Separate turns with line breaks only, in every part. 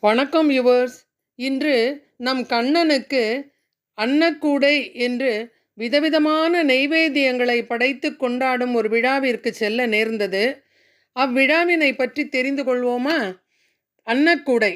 வணக்கம் யுவர்ஸ். இன்று நம் கண்ணனுக்கு அன்னக்கூடை என்று விதவிதமான நெய்வேத்தியங்களை படைத்து கொண்டாடும் ஒரு விழாவிற்கு செல்ல நேர்ந்தது. அவ்விழாவினை பற்றி தெரிந்து கொள்வோமா? அன்னக்கூடை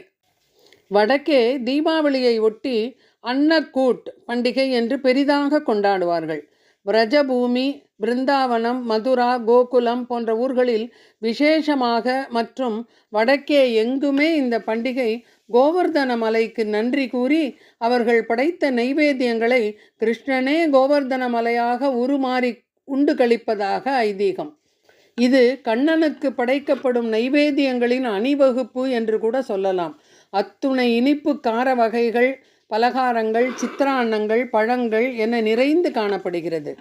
வடக்கே தீபாவளியை ஒட்டி அன்னக்கூட் பண்டிகை என்று பெரிதாக கொண்டாடுவார்கள். பிரஜபூமி, பிருந்தாவனம், மதுரா, கோகுலம் போன்ற ஊர்களில் விசேஷமாக மற்றும் வடக்கே எங்குமே இந்த பண்டிகை கோவர்தன மலைக்கு நன்றி கூறி அவர்கள் படைத்த நைவேத்தியங்களை கிருஷ்ணனே கோவர்தன மலையாக உருமாறி உண்டு கழிப்பதாக ஐதீகம். இது கண்ணனுக்கு படைக்கப்படும் நைவேத்தியங்களின் அணிவகுப்பு என்று கூட சொல்லலாம். அத்துணை இனிப்பு கார வகைகள், பலகாரங்கள், சித்திரான்னங்கள், பழங்கள் என நிறைந்து காணப்படுகிறது.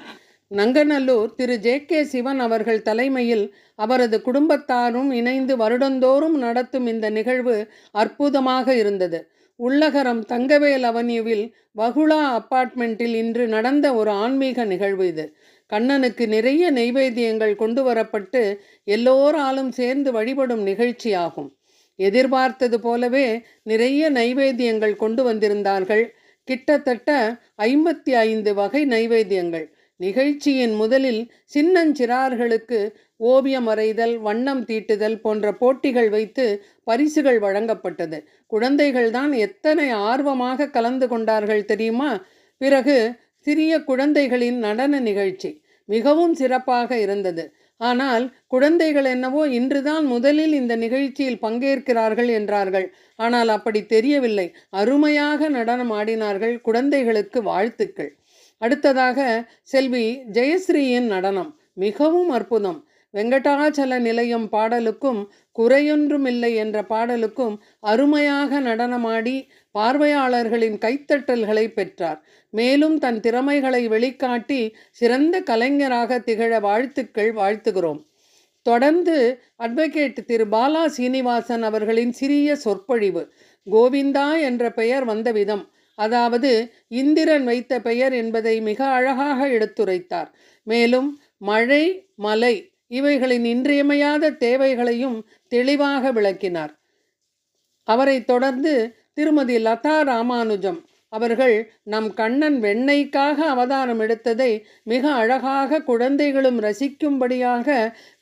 நங்கநல்லூர் திரு ஜே.கே. சிவன் அவர்கள் தலைமையில் அவரது குடும்பத்தாரும் இணைந்து வருடந்தோறும் நடத்தும் இந்த நிகழ்வு அற்புதமாக இருந்தது. உள்ளகரம் தங்கவேல் அவென்யூவில் வகுளா அப்பார்ட்மெண்ட்டில் இன்று நடந்த ஒரு ஆன்மீக நிகழ்வு இது. கண்ணனுக்கு நிறைய நெய்வேத்தியங்கள் கொண்டு வரப்பட்டு எல்லோராலும் சேர்ந்து வழிபடும் நிகழ்ச்சியாகும். எதிர்பார்த்தது போலவே நிறைய நைவேத்தியங்கள் கொண்டு வந்திருந்தார்கள். கிட்டத்தட்ட 55 வகை நைவேத்தியங்கள். நிகழ்ச்சியின் முதலில் சின்னஞ்சிறார்களுக்கு ஓவியம் வரைதல், வண்ணம் தீட்டுதல் போன்ற போட்டிகள் வைத்து பரிசுகள் வழங்கப்பட்டது. குழந்தைகள்தான் எத்தனை ஆர்வமாக கலந்து கொண்டார்கள் தெரியுமா? பிறகு சிறிய குழந்தைகளின் நடன நிகழ்ச்சி மிகவும் சிறப்பாக இருந்தது. ஆனால் குழந்தைகள் என்னவோ இன்றுதான் முதலில் இந்த நிகழ்ச்சியில் பங்கேற்கிறார்கள் என்றார்கள். ஆனால் அப்படி தெரியவில்லை. அருமையாக நடனம் ஆடினார்கள். குழந்தைகளுக்கு வாழ்த்துக்கள். அடுத்ததாக செல்வி ஜெயஸ்ரீயின் நடனம் மிகவும் அற்புதம். வெங்கடாச்சல நிலையம் பாடலுக்கும் குறையொன்றுமில்லை என்ற பாடலுக்கும் அருமையாக நடனமாடி பார்வையாளர்களின் கைத்தட்டல்களை பெற்றார். மேலும் தன் திறமைகளை வெளிக்காட்டி சிறந்த கலைஞராக திகழ வாழ்த்துகிறோம். தொடர்ந்து அட்வொகேட் திரு பாலா சீனிவாசன் அவர்களின் சிறிய சொற்பொழிவு. கோவிந்தா என்ற பெயர் வந்த விதம், அதாவது இந்திரன் வைத்த பெயர் என்பதை மிக அழகாக எடுத்துரைத்தார். மேலும் மழை, மலை இவைகளின் இன்றியமையாத தேவைகளையும் தெளிவாக விளக்கினார். அவரை தொடர்ந்து திருமதி லதா ராமானுஜம் அவர்கள் நம் கண்ணன் வெண்ணெய்க்காக அவதாரம் எடுத்ததை மிக அழகாக குழந்தைகளும் ரசிக்கும்படியாக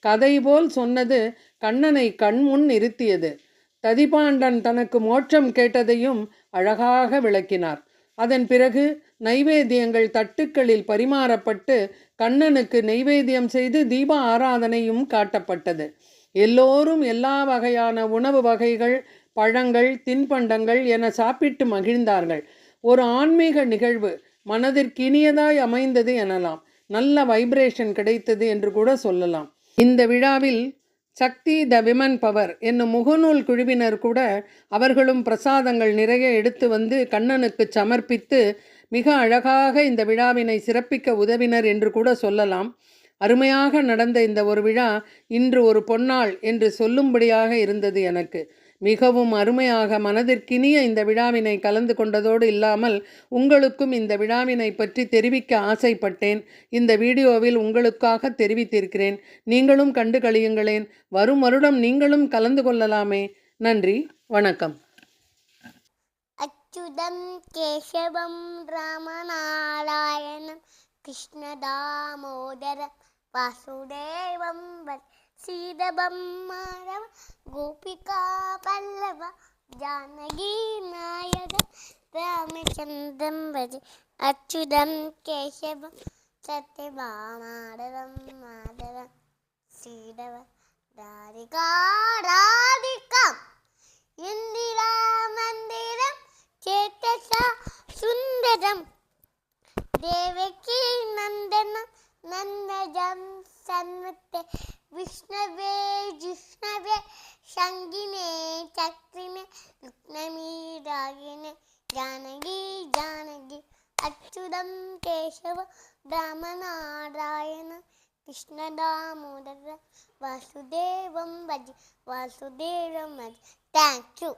கதை போல் சொன்னது கண்ணனை கண்முன் நிறுத்தியது. ததிபாண்டன் தனக்கு மோட்சம் கேட்டதையும் அழகாக விளக்கினார். அதன் பிறகு நைவேத்தியங்கள் தட்டுக்களில் பரிமாறப்பட்டு கண்ணனுக்கு நைவேத்தியம் செய்து தீப ஆராதனையும் காட்டப்பட்டது. எல்லோரும் எல்லா வகையான உணவு வகைகள், பழங்கள், தின்பண்டங்கள் என சாப்பிட்டு மகிழ்ந்தார்கள். ஒரு ஆன்மீக நிகழ்வு மனதிற்கினியதாய் அமைந்தது எனலாம். நல்ல வைப்ரேஷன் கிடைத்தது என்று கூட சொல்லலாம். இந்த விழாவில் சக்தி த விமன் பவர் என்னும் முகநூல் குழுவினர் கூட அவர்களும் பிரசாதங்கள் நிறைய எடுத்து வந்து கண்ணனுக்கு சமர்ப்பித்து மிக அழகாக இந்த விழாவினை சிறப்பிக்க உதவினர் என்று கூட சொல்லலாம். அருமையாக நடந்த இந்த ஒரு விழா இன்று ஒரு பொன்னாள் என்று சொல்லும்படியாக இருந்தது எனக்கு. மிகவும் அருமையாக மனதிற்கினிய இந்த விழாவினை கலந்து கொண்டதோடு இல்லாமல் உங்களுக்கும் இந்த விழாவினை பற்றி தெரிவிக்க ஆசைப்பட்டேன். இந்த வீடியோவில் உங்களுக்காக தெரிவித்திருக்கிறேன். நீங்களும் கண்டு கழியுங்களேன். வரும் வருடம் நீங்களும் கலந்து கொள்ளலாமே. நன்றி, வணக்கம்.
அச்சுதம் கேசவம் ராமநாராயணம் கிருஷ்ண தாமோதர வாசுதேவம் சீதபம் மாதவ கோபிகா பல்லவ ஜானகி நாயக ராமச்சந்திரம் பஜ அச்சுதம் கேசவம் சத்யபாமாதவம் மாதவம் சீதவ ராதிகா ராதிகா இந்திரா மந்திரம் சேதசா சுந்தரம் தேவகி நந்தனம் நந்தஜம் சன்வத்தே விஷ்ணவே ஜிஷ்ணவே சங்கினே சக்ரினே ருக்னமீராகினே ஜானகி ஜானகி அச்சுதம் கேசவ ராமநாராயண கிருஷ்ண தாமோதர வாசுதேவம் பஜ வாசுதேவம் பஜ. தேங்க்யூ.